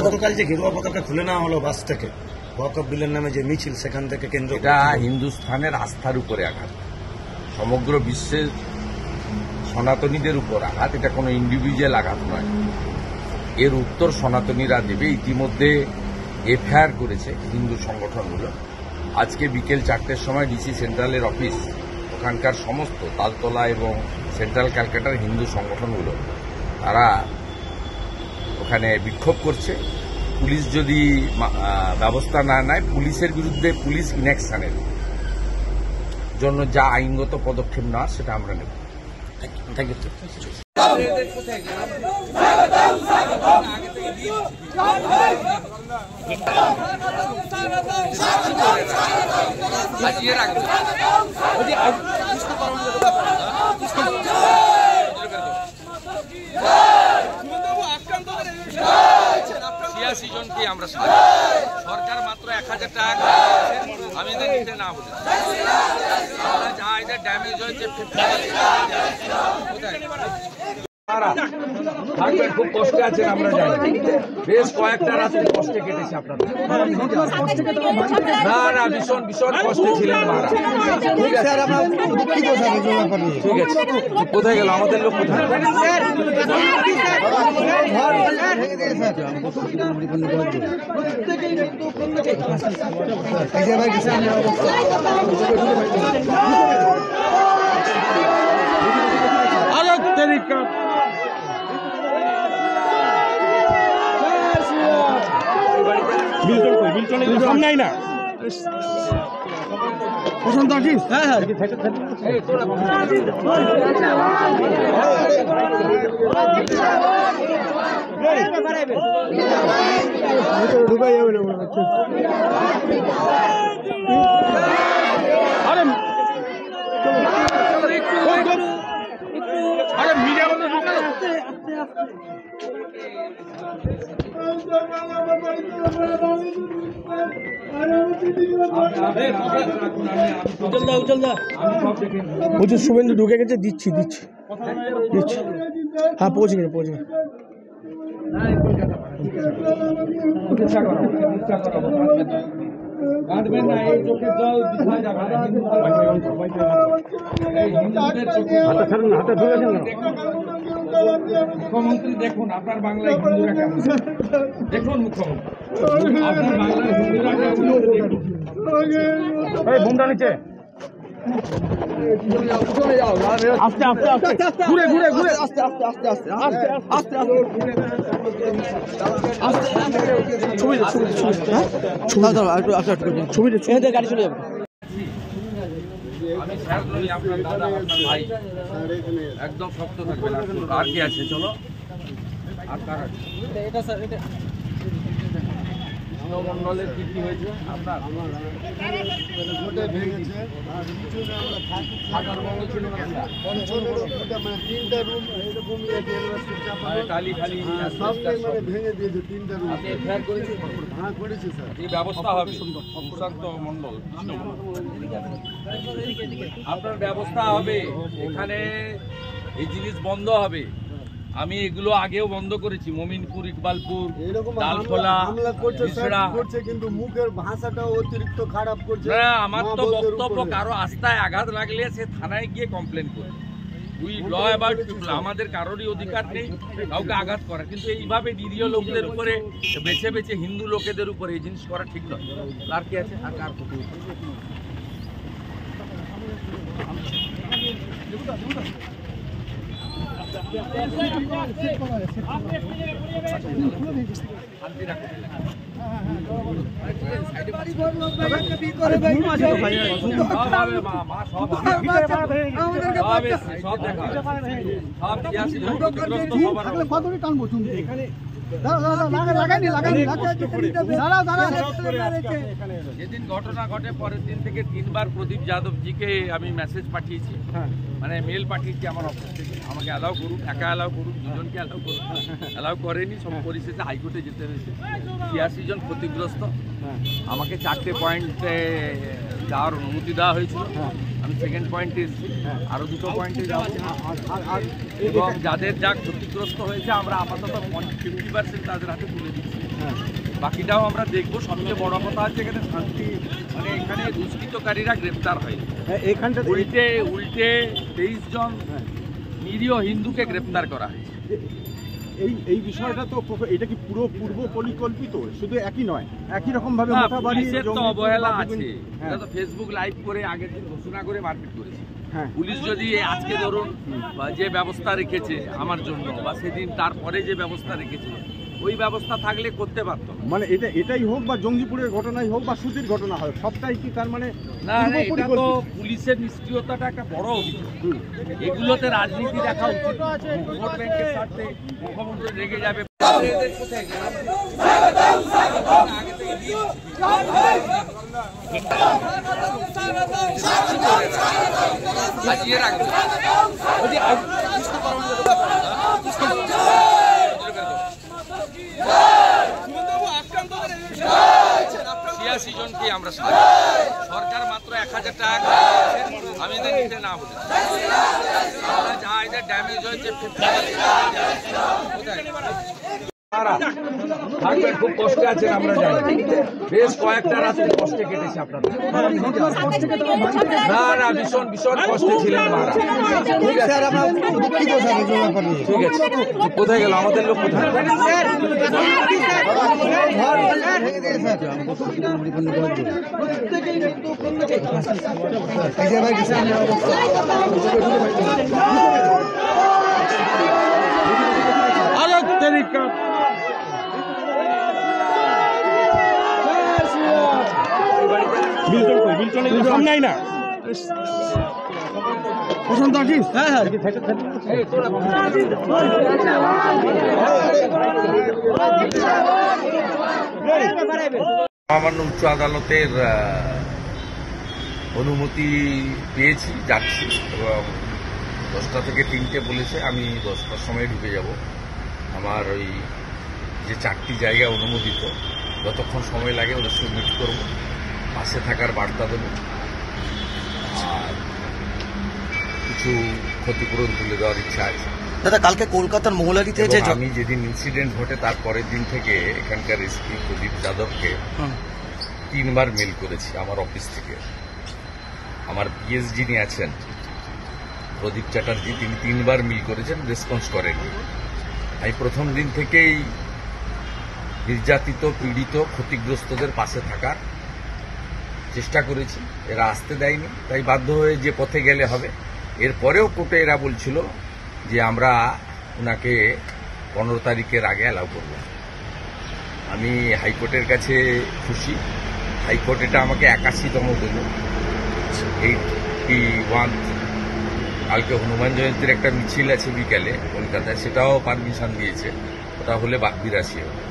গতকাল যে গেরুয়া পতাকা খুলে নেওয়া হলো বাস থেকে ওয়াকফ বিলের নামে যে মিছিল, সেখান থেকে কেন্দ্র এটা হিন্দুস্থানের আস্থার উপরে আঘাত, সমগ্র বিশ্বের সনাতনীদের উপর আঘাত। এটা কোনো ইন্ডিভিজুয়াল আঘাত নয়। এর উত্তর সনাতনীরা দেবে। ইতিমধ্যে এফআইআর করেছে হিন্দু সংগঠনগুলো। আজকে বিকেল 4টের সময় ডিসি সেন্ট্রালের অফিস, ওখানকার সমস্ত তালতলা এবং সেন্ট্রাল ক্যালকাটার হিন্দু সংগঠনগুলো তারা ওখানে বিক্ষোভ করছে। পুলিশ যদি ব্যবস্থা না নেয়, পুলিশের বিরুদ্ধে পুলিশ ইনঅ্যাকশনের জন্য যা আইনগত পদক্ষেপ নেওয়ার সেটা আমরা নেব। Thank you. জনকে আমরা সরকার মাত্র 1000 টাকা, আমি নিতে না বলি যা এদের ড্যামেজ হয়েছে থাকবেন, খুব কষ্টে আছেন আমরা জানি। বেশ কয়েকটা রাত্রে কষ্টে কেটেছে আপনারা। না না, ভীষণ ভীষণ কষ্টে ছিলেন মারা। ঠিক আছে, ঠিক আছে। কোথায় গেল আমাদের লোক? কোথায়? সামনে না পছন্দ আছিস? হ্যাঁ হ্যাঁ, ঢুকাই যাবে না। আরে আরে মিডিয়া বন্ধ ঢুকালো। শুভেন্দু ঢুকে গেছে, দিচ্ছি দিচ্ছি দিচ্ছি। হ্যাঁ, পৌঁছে গেছে পৌঁছে গেছে। মুখ্যমন্ত্রী দেখুন আপনার বাংলায় হিন্দুরা কেমন, দেখুন মুখ্যমন্ত্রী আপনার বাংলার হিন্দুরা কেমন দেখুন। বুমটা নিচে আস্তে আস্তে আস্তে ঘুরে ঘুরে ঘুরে আস্তে আস্তে আস্তে আস্তে আস্তে আস্তে আস্তে ছবি ছবি ছবি ছবি গাড়ি চলে যাবে। আমি স্যার নই, আপনার দাদা, আপনার ভাই, একদম শক্ত থাকবেন। আর কি আছে? চলো। আর কার আছে? এটা স্যার, এটা মন্ডলের কি কি হয়েছে আপনার? গোটে ভেঙেছে, তিনটা রুম এরকম টালি খালি সব ভেঙে দিয়েছে, তিনটা রুম। আপনি এফআইআর করেছেন? হ্যাঁ, করেছি স্যার। এই ব্যবস্থা হবে সুশান্ত মন্ডল, আপনার ব্যবস্থা হবে। এখানে এই জিনিস বন্ধ হবে। আমি এগুলো আগেও বন্ধ করেছি, মমিনপুর, ইকবালপুর, ডালখোলা, করছে, কিন্তু মুখের ভাষাটাও অতিরিক্ত খারাপ করছে। আমার তো বক্তব্য, কারো আস্থায় আঘাত লাগলে সে থানায় গিয়ে কমপ্লেন করে। উই ল অ্যাবাউট পিপল, আমাদের কারোরই অধিকার নেই কাউকে আঘাত করা, কিন্তু এইভাবে নিরীহ লোকদের উপরে, বেছে বেছে হিন্দু লোকেদের উপরে এই জিনিস করা ঠিক নয়। আর কি আছে? আর কার ক্ষতি? যেদিন ঘটনা ঘটে পরের দিন থেকে 3 বার প্রদীপ যাদবজিকে আমি মেসেজ পাঠিয়েছি, মানে মেল পাঠিয়েছি আমার অফিস থেকে, আমাকে অ্যালাউ করুন, একা অ্যালাউ করুন, দুজনকে অ্যালাউ করুন। অ্যালাউ করেনি, সব পরিশেষে হাইকোর্টে যেতে হয়েছে। 86 জন ক্ষতিগ্রস্ত, আমাকে 4টে পয়েন্টে যাওয়ার অনুমতি দেওয়া হয়েছিল। আমি সেকেন্ড পয়েন্টে এসেছি, আরও 2টো পয়েন্টে যাওয়া, এবং যাদের যা ক্ষতিগ্রস্ত হয়েছে আমরা আপাতত 50% তাদের হাতে তুলে দিচ্ছি। বাকিটাও আমরা দেখবো। সবচেয়ে বড় কথা হচ্ছে এখানে শান্তি, মানে এখানে দুষ্কৃতকারীরা গ্রেপ্তার হয়, এখানটা উল্টে 23 জন নিরীহ হিন্দুকে গ্রেপ্তার করা হয়। এই বিষয়টা তো এটা কি পুরো পূর্ব পরিকল্পিত? শুধু একই নয়, একই রকম ভাবে না, মাথা বাড়িয়ে পুলিশের তো জঙ্গি অবহেলা বা আছে। হ্যাঁ। এটা তো ফেসবুক লাইভ করে আগের দিন ঘোষণা করে মারপিট করেছে। হ্যাঁ। পুলিশ যদি আজকে ধরুন বা যে ব্যবস্থা রেখেছে আমার জন্য, বা সেদিন তারপরে যে ব্যবস্থা রেখেছিল, ওই ব্যবস্থা থাকলে করতে পারতো না। মানে এটাই হোক বা জঙ্গিপুরের ঘটনাই হোক বা সুতির ঘটনা হোক, সবটাই কি তার মানে না, পূর্ব এটা তো পরিকল্পিত? পুলিশের নিষ্ক্রিয়তাটা একটা বড় অভিযোগ। এগুলোতে রাজনীতি দেখা উচিত। ভোট ব্যাংকের স্বার্থে মুখ্যমন্ত্রী রেগে যাবে। বাজিয়ে রাখবে। জনকে আমরা সরকার মাত্র 1000 টাকা আমি এদের নিতে না বলে যা এদের ড্যামেজ হয়েছে খুব কষ্টে আছেন আমরা জানি। বেশ কয়েকটা রাত কষ্টে কেটেছে আপনাদের। না না, ভীষণ ভীষণ কষ্টে ছিলেন মারা। ঠিক আছে, ঠিক আছে। কোথায় গেল আমাদের লোক? কোথায়? সামনেই না প্রশান্ত আছিস? হ্যাঁ হ্যাঁ মহামান্য উচ্চ আদালতের অনুমতি পেয়েছি, যাচ্ছি, এবং 10টা থেকে 3টে বলেছে। আমি 10টার সময় ঢুকে যাব। আমার ওই যে 4টি জায়গা অনুমোদিত, যতক্ষণ সময় লাগে ওদের সাবমিট করব, পাশে থাকার বার্তা দেব, আর কিছু ক্ষতিপূরণ তুলে দেওয়ার ইচ্ছা আছে। দাদা, কালকে কলকাতার মৌলারিতে যে আমি যেদিন ইনসিডেন্ট ঘটে তার পরের দিন থেকে এখানকার এসপি প্রদীপ যাদবকে 3বার মেল করেছি আমার অফিস থেকে। আমার পিএস যিনি আছেন প্রদীপ চ্যাটার্জি, তিনি 3বার মেল করেছেন, রেসপন্স করেননি। আমি প্রথম দিন থেকেই নির্যাতিত, পীড়িত, ক্ষতিগ্রস্তদের পাশে থাকার চেষ্টা করেছি। এরা আসতে দেয়নি, তাই বাধ্য হয়ে যে পথে গেলে হবে। এরপরেও কোর্টে এরা বলছিল যে আমরা ওনাকে 15 তারিখের আগে অ্যালাউ করব। আমি হাইকোর্টের কাছে খুশি। হাইকোর্ট এটা আমাকে 81তম দিল। 81। কালকে হনুমান জয়ন্তীর একটা মিছিল আছে বিকালে কলকাতায়, সেটাও পারমিশন দিয়েছে। ওটা হলে 82 হবে।